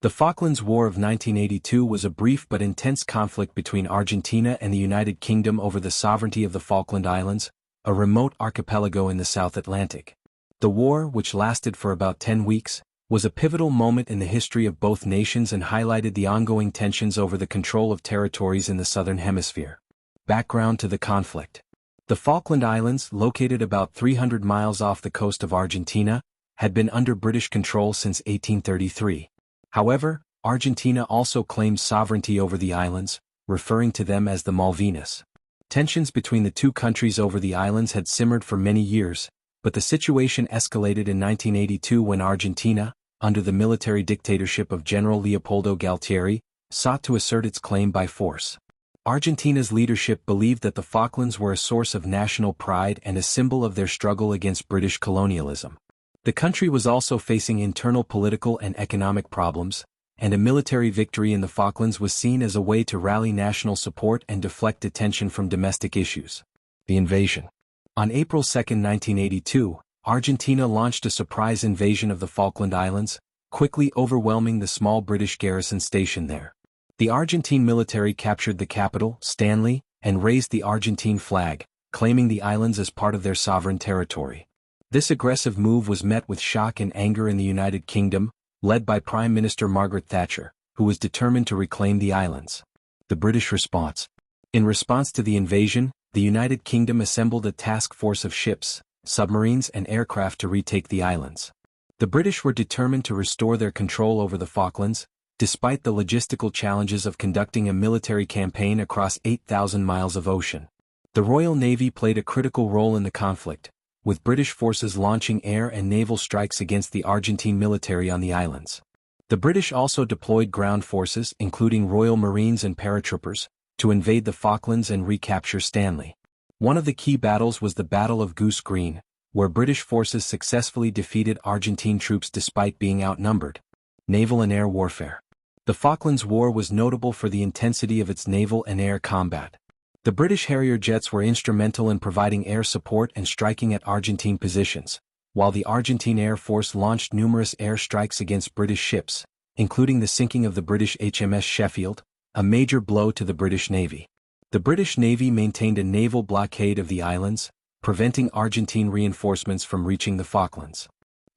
The Falklands War of 1982 was a brief but intense conflict between Argentina and the United Kingdom over the sovereignty of the Falkland Islands, a remote archipelago in the South Atlantic. The war, which lasted for about 10 weeks, was a pivotal moment in the history of both nations and highlighted the ongoing tensions over the control of territories in the Southern Hemisphere. Background to the conflict. The Falkland Islands, located about 300 miles off the coast of Argentina, had been under British control since 1833. However, Argentina also claimed sovereignty over the islands, referring to them as the Malvinas. Tensions between the two countries over the islands had simmered for many years, but the situation escalated in 1982 when Argentina, under the military dictatorship of General Leopoldo Galtieri, sought to assert its claim by force. Argentina's leadership believed that the Falklands were a source of national pride and a symbol of their struggle against British colonialism. The country was also facing internal political and economic problems, and a military victory in the Falklands was seen as a way to rally national support and deflect attention from domestic issues. The invasion. On April 2, 1982, Argentina launched a surprise invasion of the Falkland Islands, quickly overwhelming the small British garrison stationed there. The Argentine military captured the capital, Stanley, and raised the Argentine flag, claiming the islands as part of their sovereign territory. This aggressive move was met with shock and anger in the United Kingdom, led by Prime Minister Margaret Thatcher, who was determined to reclaim the islands. The British response. In response to the invasion, the United Kingdom assembled a task force of ships, submarines and aircraft to retake the islands. The British were determined to restore their control over the Falklands, despite the logistical challenges of conducting a military campaign across 8,000 miles of ocean. The Royal Navy played a critical role in the conflict, with British forces launching air and naval strikes against the Argentine military on the islands. The British also deployed ground forces, including Royal Marines and paratroopers, to invade the Falklands and recapture Stanley. One of the key battles was the Battle of Goose Green, where British forces successfully defeated Argentine troops despite being outnumbered. Naval and air warfare. The Falklands War was notable for the intensity of its naval and air combat. The British Harrier jets were instrumental in providing air support and striking at Argentine positions, while the Argentine Air Force launched numerous air strikes against British ships, including the sinking of the British HMS Sheffield, a major blow to the British Navy. The British Navy maintained a naval blockade of the islands, preventing Argentine reinforcements from reaching the Falklands.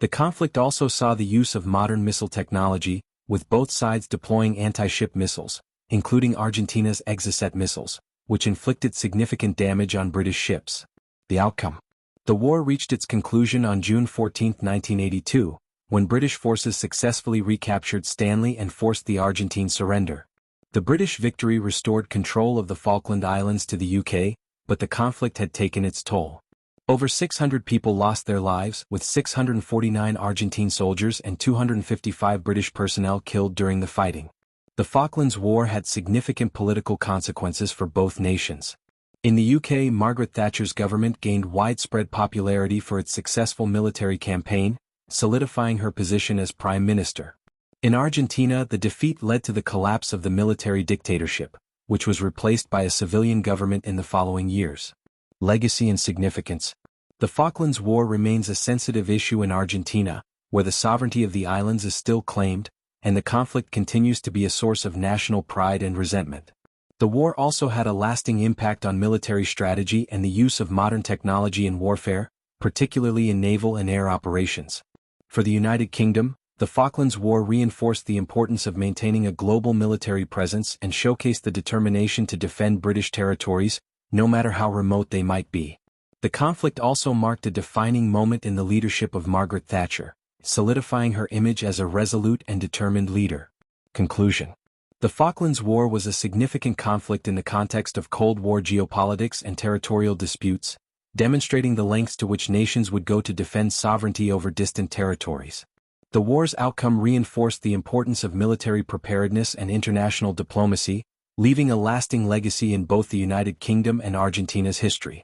The conflict also saw the use of modern missile technology, with both sides deploying anti-ship missiles, including Argentina's Exocet missiles, which inflicted significant damage on British ships. The outcome. The war reached its conclusion on June 14, 1982, when British forces successfully recaptured Stanley and forced the Argentine surrender. The British victory restored control of the Falkland Islands to the UK, but the conflict had taken its toll. Over 600 people lost their lives, with 649 Argentine soldiers and 255 British personnel killed during the fighting. The Falklands War had significant political consequences for both nations. In the UK, Margaret Thatcher's government gained widespread popularity for its successful military campaign, solidifying her position as Prime Minister. In Argentina, the defeat led to the collapse of the military dictatorship, which was replaced by a civilian government in the following years. Legacy and significance. The Falklands War remains a sensitive issue in Argentina, where the sovereignty of the islands is still claimed, and the conflict continues to be a source of national pride and resentment. The war also had a lasting impact on military strategy and the use of modern technology in warfare, particularly in naval and air operations. For the United Kingdom, the Falklands War reinforced the importance of maintaining a global military presence and showcased the determination to defend British territories, no matter how remote they might be. The conflict also marked a defining moment in the leadership of Margaret Thatcher, solidifying her image as a resolute and determined leader. Conclusion. The Falklands War was a significant conflict in the context of Cold War geopolitics and territorial disputes, demonstrating the lengths to which nations would go to defend sovereignty over distant territories. The war's outcome reinforced the importance of military preparedness and international diplomacy, leaving a lasting legacy in both the United Kingdom and Argentina's history.